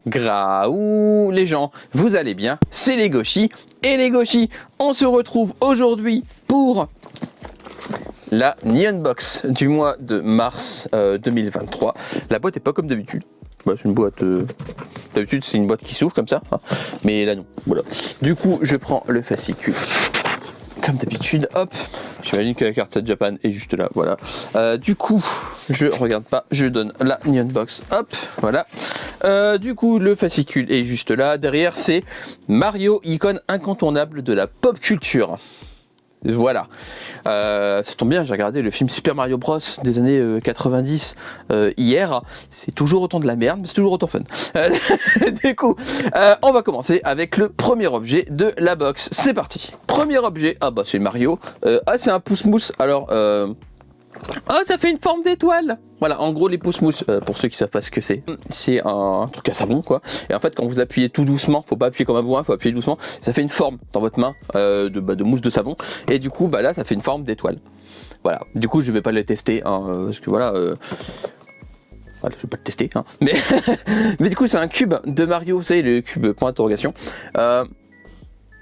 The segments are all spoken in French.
Graou les gens, vous allez bien? C'est les Gauchis. Et les Gauchis, on se retrouve aujourd'hui pour la Neon Box du mois de mars 2023. La boîte est pas comme d'habitude. Bah, c'est une boîte... D'habitude c'est une boîte qui s'ouvre comme ça. Hein. Mais là non. Voilà. Du coup je prends le fascicule. Comme d'habitude, hop, j'imagine que la carte Japan est juste là, voilà. Du coup, je regarde pas, je donne la Neon Box, hop, voilà. Du coup, le fascicule est juste là. Derrière, c'est Mario, icône incontournable de la pop culture. Voilà, ça tombe bien, j'ai regardé le film Super Mario Bros des années 90 hier, c'est toujours autant de la merde, mais c'est toujours autant fun. Du coup, on va commencer avec le premier objet de la box, c'est parti. Premier objet, ah bah c'est Mario, c'est un pouce-mousse, alors... Oh, ça fait une forme d'étoile. Voilà, en gros les pouces-mousses, pour ceux qui savent pas ce que c'est un truc à savon quoi. Et en fait quand vous appuyez tout doucement, faut pas appuyer comme un bourrin, faut appuyer doucement, ça fait une forme dans votre main de mousse de savon. Et du coup là ça fait une forme d'étoile. Voilà, du coup je vais pas le tester, hein, parce que voilà... Voilà, je vais pas le tester, hein. Mais du coup c'est un cube de Mario, vous savez le cube point d'interrogation.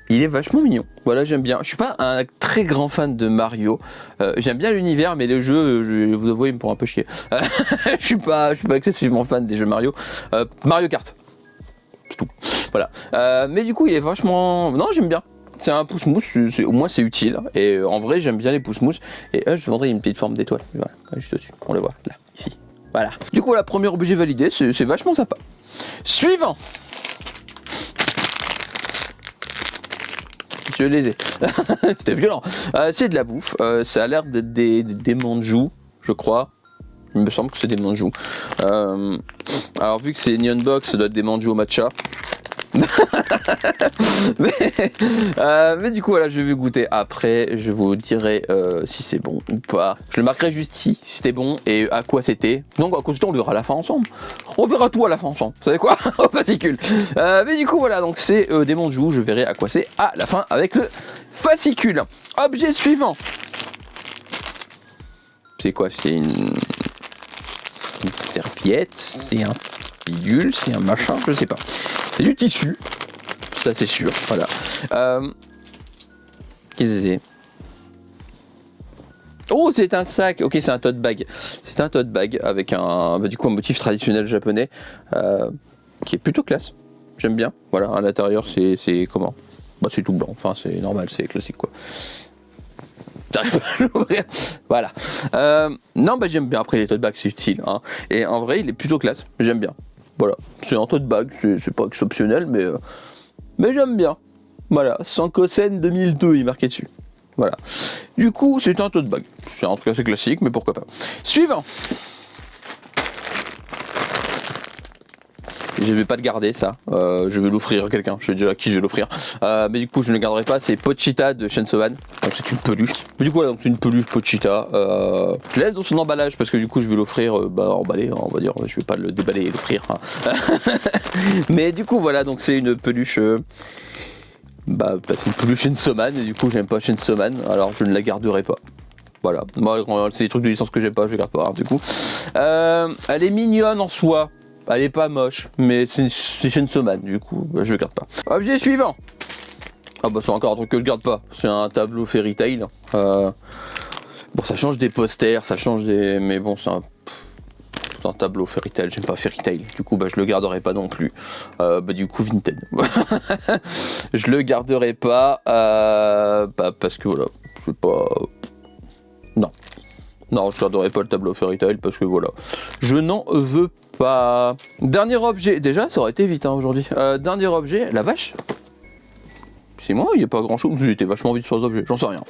Il est vachement mignon, voilà j'aime bien. Je suis pas un très grand fan de Mario, j'aime bien l'univers mais les jeux, je vais vous avouer, ils me font un peu chier. je suis pas excessivement fan des jeux Mario. Mario Kart, c'est tout, voilà. Mais du coup il est vachement... Non j'aime bien, c'est un pouce-mousse, au moins c'est utile. Et en vrai j'aime bien les pouce-mousses. Et je demanderais une petite forme d'étoile, voilà, juste dessus, on le voit, là, ici. Voilà. Du coup la premier objet validé, c'est vachement sympa. Suivant. Je les ai. C'était violent. C'est de la bouffe. Ça a l'air d'être des manjous, je crois. Il me semble que c'est des manjous. Alors vu que c'est Neon Box, ça doit être des manjous au matcha. mais du coup voilà, je vais goûter après. Je vous dirai si c'est bon ou pas. Je le marquerai juste ici si c'était bon et à quoi c'était. Donc à cause de ça, on verra à la fin ensemble. On verra tout à la fin ensemble. Vous savez quoi? Au fascicule. Mais du coup voilà, donc c'est des manjous. Je verrai à quoi c'est à la fin avec le fascicule. Objet suivant. C'est quoi? C'est une serviette. C'est un bidule. C'est un machin. Je sais pas. C'est du tissu, ça c'est sûr, voilà. Qu'est-ce que c'est? Oh, c'est un sac, ok, c'est un tote bag. C'est un tote bag avec un motif traditionnel japonais qui est plutôt classe. J'aime bien, voilà, à l'intérieur c'est comment? Bah c'est tout blanc, enfin c'est normal, c'est classique quoi. J'arrive pas à l'ouvrir, voilà. Non, bah j'aime bien, après les tote bags c'est utile, hein. Et en vrai il est plutôt classe, j'aime bien. Voilà, c'est un tote bag, c'est pas exceptionnel, mais j'aime bien. Voilà, Sankosen 2002, il est marqué dessus. Voilà. Du coup, c'est un tote bag. C'est un truc assez classique, mais pourquoi pas. Suivant. Je vais pas le garder ça, je vais l'offrir à quelqu'un, je sais déjà à qui je vais l'offrir, mais du coup je ne le garderai pas, c'est Pochita de Chainsaw Man, donc c'est une peluche, mais du coup voilà, donc c'est une peluche Pochita, je laisse dans son emballage parce que du coup je vais l'offrir emballé, on va dire, je vais pas le déballer et l'offrir, hein. Mais du coup voilà, donc c'est une peluche, c'est une peluche Chainsaw Man, et du coup j'aime pas Chainsaw Man, alors je ne la garderai pas. Voilà, moi c'est des trucs de licence que j'aime pas, je garde pas, hein, du coup. Elle est mignonne en soi. Elle est pas moche, mais c'est Chainsaw Man, du coup, je le garde pas. Objet suivant. Ah bah c'est encore un truc que je garde pas. C'est un tableau Fairy Tail. Bon, ça change des posters, ça change des... Mais bon, c'est un tableau Fairy Tail, j'aime pas Fairy Tail. Du coup, je le garderai pas non plus. Du coup, Vinted. Je le garderai pas, parce que voilà, c'est pas... Non, je garderai pas le tableau Fairy Tail parce que voilà, je n'en veux pas. Dernier objet, déjà ça aurait été vite hein, aujourd'hui. Dernier objet, la vache. C'est moi, il n'y a pas grand chose, j'étais vachement vite sur les objets, j'en sais rien.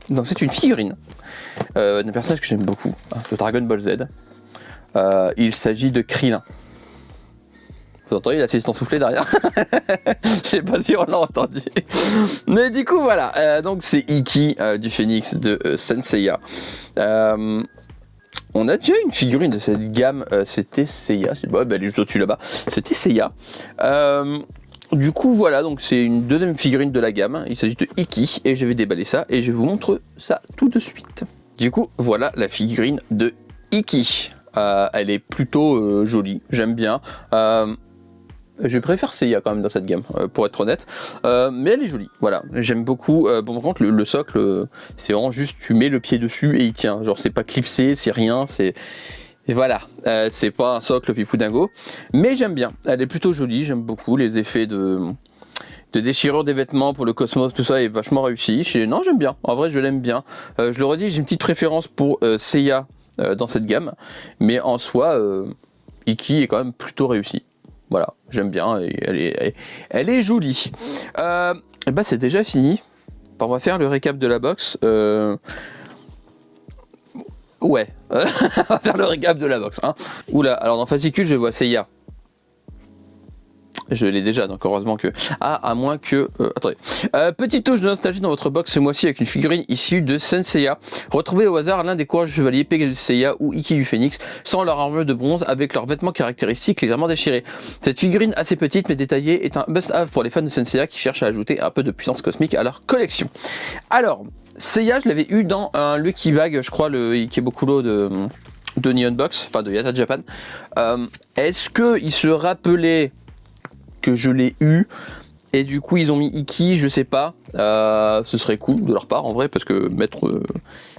Donc c'est une figurine d'un personnage que j'aime beaucoup, hein, de Dragon Ball Z. Il s'agit de Krillin. Vous entendez l'assistant soufflé derrière? Je sais pas si on l'a entendu. Mais du coup voilà, donc c'est Iki du Phénix de Senseiya. On a déjà une figurine de cette gamme, c'était Seiya, elle est juste au-dessus là-bas, c'était Seiya. Du coup voilà, donc c'est une deuxième figurine de la gamme, il s'agit de Iki, et je vais déballer ça, et je vous montre ça tout de suite. Du coup voilà la figurine de Iki, elle est plutôt jolie, j'aime bien. Je préfère Seiya quand même dans cette gamme, pour être honnête. Mais elle est jolie, voilà. J'aime beaucoup. Bon, par contre, le socle, c'est vraiment juste, tu mets le pied dessus et il tient. Genre, c'est pas clipsé, c'est rien, c'est... Et voilà, c'est pas un socle fifou dingo. Mais j'aime bien. Elle est plutôt jolie, j'aime beaucoup les effets de déchirure des vêtements pour le Cosmos, tout ça est vachement réussi. Non, j'aime bien. En vrai, je l'aime bien. Je le redis, j'ai une petite préférence pour Seiya dans cette gamme. Mais en soi, Iki est quand même plutôt réussi. Voilà, j'aime bien, et elle est jolie. Et bah c'est déjà fini. On va faire le récap de la box. Ouais, on va faire le récap de la box. Hein. Oula, alors dans fascicule, je vois Seiya. Je l'ai déjà, donc heureusement que... Ah, à moins que... attendez. Petite touche de nostalgie dans votre box ce mois-ci avec une figurine issue de Senseiya. Retrouvez au hasard l'un des courageux chevaliers Pegasus Seiya ou Iki du Phénix, sans leur armure de bronze, avec leurs vêtements caractéristiques légèrement déchirés. Cette figurine assez petite mais détaillée est un must-have pour les fans de Senseiya qui cherchent à ajouter un peu de puissance cosmique à leur collection. Alors, Seiya, je l'avais eu dans un Lucky Bag, je crois, le Ikebokulo de Nihon Box, enfin de Yata Japan. Est-ce qu'il se rappelait que je l'ai eu et du coup ils ont mis Iki, je sais pas, ce serait cool de leur part en vrai parce que mettre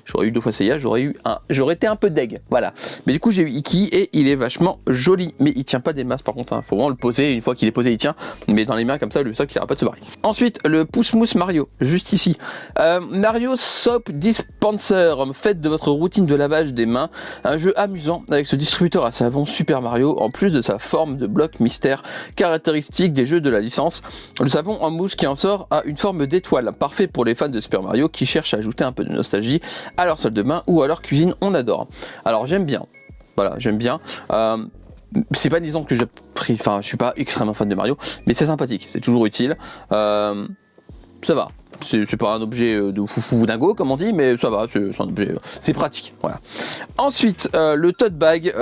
j'aurais eu 2 fois Seiya, j'aurais été un peu deg, voilà. Mais du coup j'ai eu Iki et il est vachement joli, mais il tient pas des masses par contre, hein. Faut vraiment le poser, une fois qu'il est posé il tient, mais dans les mains comme ça le socle il n'ira pas de se barrer. Ensuite le pouce-mousse Mario, juste ici. Mario Soap Dispenser, faites de votre routine de lavage des mains un jeu amusant avec ce distributeur à savon Super Mario, en plus de sa forme de bloc mystère caractéristique des jeux de la licence. Le savon en mousse qui en sort a une forme d'étoile, parfait pour les fans de Super Mario qui cherchent à ajouter un peu de nostalgie à leur salle de bain ou à leur cuisine, on adore. Alors j'aime bien, voilà, j'aime bien. C'est pas disons que je suis pas extrêmement fan de Mario, mais c'est sympathique, c'est toujours utile. Ça va. C'est pas un objet de foufou dingo comme on dit, mais ça va, c'est un objet, c'est pratique, voilà. Ensuite, le tote bag,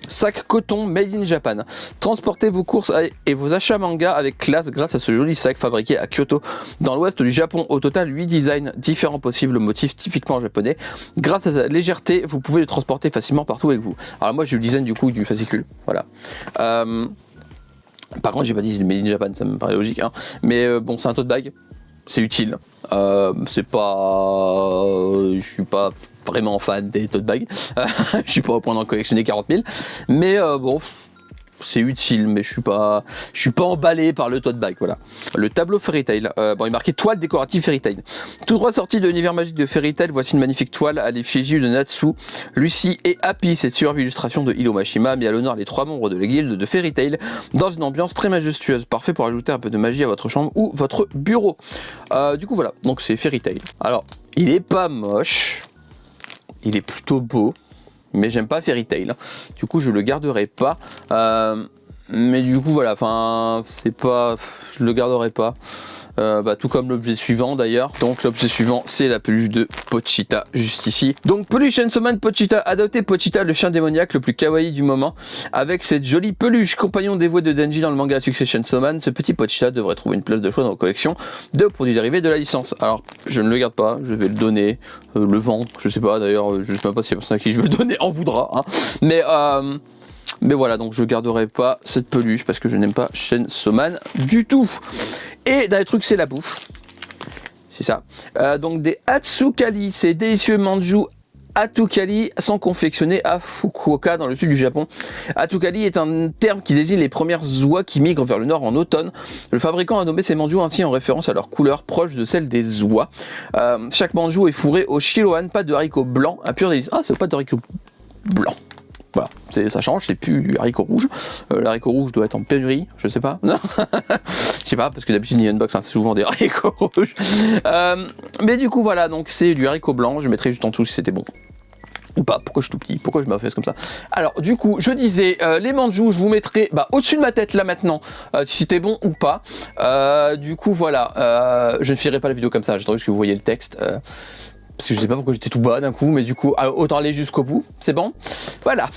sac coton made in Japan. Transportez vos courses et vos achats manga avec classe grâce à ce joli sac fabriqué à Kyoto, dans l'ouest du Japon. Au total, 8 designs différents possibles, motifs typiquement japonais. Grâce à sa légèreté, vous pouvez le transporter facilement partout avec vous. Alors moi, j'ai eu le design du coup du fascicule, voilà. Par contre, j'ai pas dit made in Japan, ça me paraît logique, hein. Mais bon, c'est un tote bag. C'est utile, c'est pas... je suis pas vraiment fan des tote bags, je suis pas au point d'en collectionner 40 000, mais bon, c'est utile, mais je suis pas emballé par le tote bag, voilà. Le tableau Fairy Tail, bon il est marqué toile décorative Fairy Tail. Tout droit sorti de l'univers magique de Fairy Tail, voici une magnifique toile à l'effigie de Natsu, Lucie et Happy. Cette superbe illustration de Hiro Mashima met à l'honneur les 3 membres de la guilde de Fairy Tail dans une ambiance très majestueuse, parfait pour ajouter un peu de magie à votre chambre ou votre bureau. Du coup voilà, donc c'est Fairy Tail. Alors, il est pas moche, il est plutôt beau, mais j'aime pas Fairy Tail, du coup je le garderai pas, mais du coup voilà, enfin c'est pas, je le garderai pas, tout comme l'objet suivant d'ailleurs. Donc l'objet suivant c'est la peluche de Pochita juste ici. Donc peluche Chainsaw Man Pochita, adoptez Pochita, le chien démoniaque le plus kawaii du moment, avec cette jolie peluche, compagnon dévoué de Denji dans le manga à succès Chainsaw Man. Ce petit Pochita devrait trouver une place de choix dans vos collections de produits dérivés de la licence. Alors je ne le garde pas, je vais le donner, le vendre, je sais pas d'ailleurs, je sais même pas si la personne à qui je veux donner en voudra, hein. Mais voilà, donc je garderai pas cette peluche parce que je n'aime pas Chainsaw Man du tout. Et dans les trucs, c'est la bouffe. C'est ça. Donc des Hatsukali, ces délicieux manju Hatukali sont confectionnés à Fukuoka dans le sud du Japon. Hatukali est un terme qui désigne les premières oies qui migrent vers le nord en automne. Le fabricant a nommé ces manju ainsi en référence à leur couleur proche de celle des oies. Chaque manju est fourré au shiroan, pas de haricots blancs, un pur délice. Ah, c'est pas de haricots blancs. Voilà, ça change, c'est plus du haricot rouge. L'haricot rouge doit être en pénurie, je sais pas. Non, je sais pas, parce que d'habitude, Nihon Box, hein, c'est souvent des haricots rouges. Mais du coup, voilà, donc c'est du haricot blanc. Je mettrai juste en dessous si c'était bon. Ou pas, pourquoi je suis tout petit, pourquoi je me fais comme ça. Alors du coup je disais les manju, je vous mettrai au-dessus de ma tête là maintenant si c'était bon ou pas. Du coup voilà, je ne ferai pas la vidéo comme ça, j'attends juste que vous voyez le texte. Parce que je sais pas pourquoi j'étais tout bas d'un coup, mais du coup, autant aller jusqu'au bout, c'est bon. Voilà.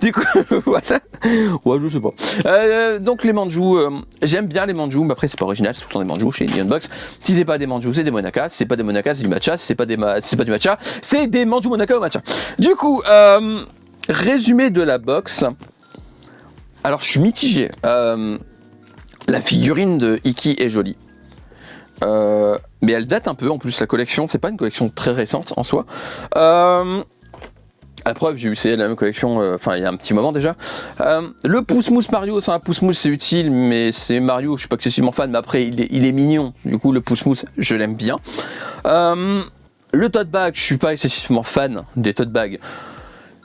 Du coup, voilà. Ouais, je sais pas. Donc les manju, j'aime bien les manju, mais après c'est pas original, c'est tout le temps des manju chez Nihon Box. Si c'est pas des manju, c'est des monakas. Si c'est pas des monakas, c'est du matcha. Si c'est pas du matcha, c'est des manju monaka au matcha. Du coup, résumé de la box. Alors je suis mitigé. La figurine de Iki est jolie. Mais elle date un peu, en plus la collection, c'est pas une collection très récente en soi. À la preuve, j'ai essayé la même collection, il y a un petit moment déjà. Le Pouce-Mousse Mario, c'est un Pouce-Mousse, c'est utile, mais c'est Mario, je suis pas excessivement fan, mais après il est mignon, du coup le Pouce-Mousse, je l'aime bien. Le tote bag, je suis pas excessivement fan des tote bags,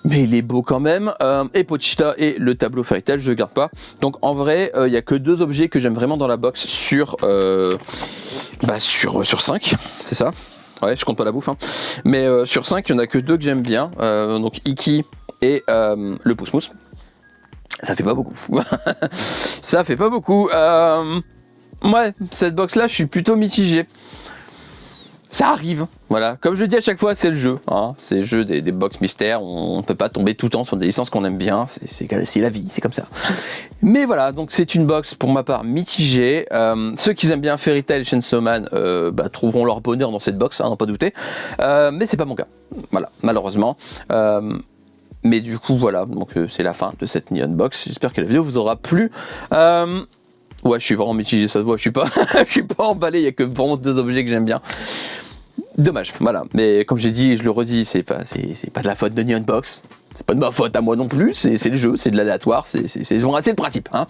mais il est beau quand même. Et Pochita et le tableau Fairy Tail, je garde pas. Donc en vrai, il y a que 2 objets que j'aime vraiment dans la box sur 5, c'est ça. Ouais, je compte pas la bouffe, hein. Mais sur 5, il y en a que 2 que j'aime bien. Donc Iki et le Pouce-Mousse. Ça fait pas beaucoup. Ça fait pas beaucoup. Ouais, cette box là, je suis plutôt mitigé. Ça arrive, voilà. Comme je le dis à chaque fois, c'est le jeu. Hein. C'est le jeu des box mystères. On ne peut pas tomber tout le temps sur des licences qu'on aime bien. C'est la vie, c'est comme ça. Mais voilà, donc c'est une box pour ma part mitigée. Ceux qui aiment bien Fairy Tail et Chainsaw Man trouveront leur bonheur dans cette box, hein, n'en pas douter. Mais c'est pas mon cas. Voilà, malheureusement. Mais du coup, voilà, donc c'est la fin de cette Neon Box. J'espère que la vidéo vous aura plu. Ouais, je suis vraiment mitigé, ça se voit. Je suis pas emballé. Il y a que vraiment 2 objets que j'aime bien. Dommage, voilà. Mais comme j'ai dit, je le redis, c'est pas de la faute de Neon Box. C'est pas de ma faute à moi non plus, c'est le jeu, c'est de l'aléatoire, c'est le principe. Hein.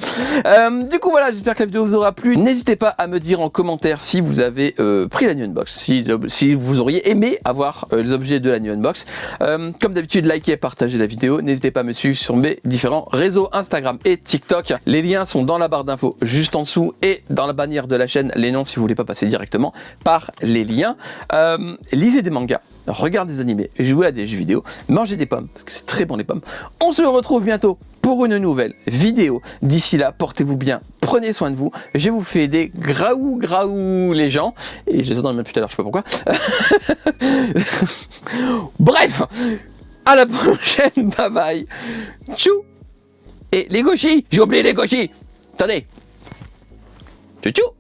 Du coup voilà, j'espère que la vidéo vous aura plu. N'hésitez pas à me dire en commentaire si vous avez pris la Neon Box, si vous auriez aimé avoir les objets de la Neon Box. Comme d'habitude, likez et partagez la vidéo. N'hésitez pas à me suivre sur mes différents réseaux Instagram et TikTok. Les liens sont dans la barre d'infos juste en dessous et dans la bannière de la chaîne, les noms si vous voulez pas passer directement par les liens. Lisez des mangas. Regardez des animés, jouez à des jeux vidéo, mangez des pommes, parce que c'est très bon les pommes. On se retrouve bientôt pour une nouvelle vidéo. D'ici là, portez-vous bien, prenez soin de vous. Je vous fais des graou les gens. Et je les entends même tout à l'heure, je sais pas pourquoi. Bref, à la prochaine, bye bye. Tchou. Et les gauchis, j'ai oublié les gauchis. Attendez. Tchou tchou.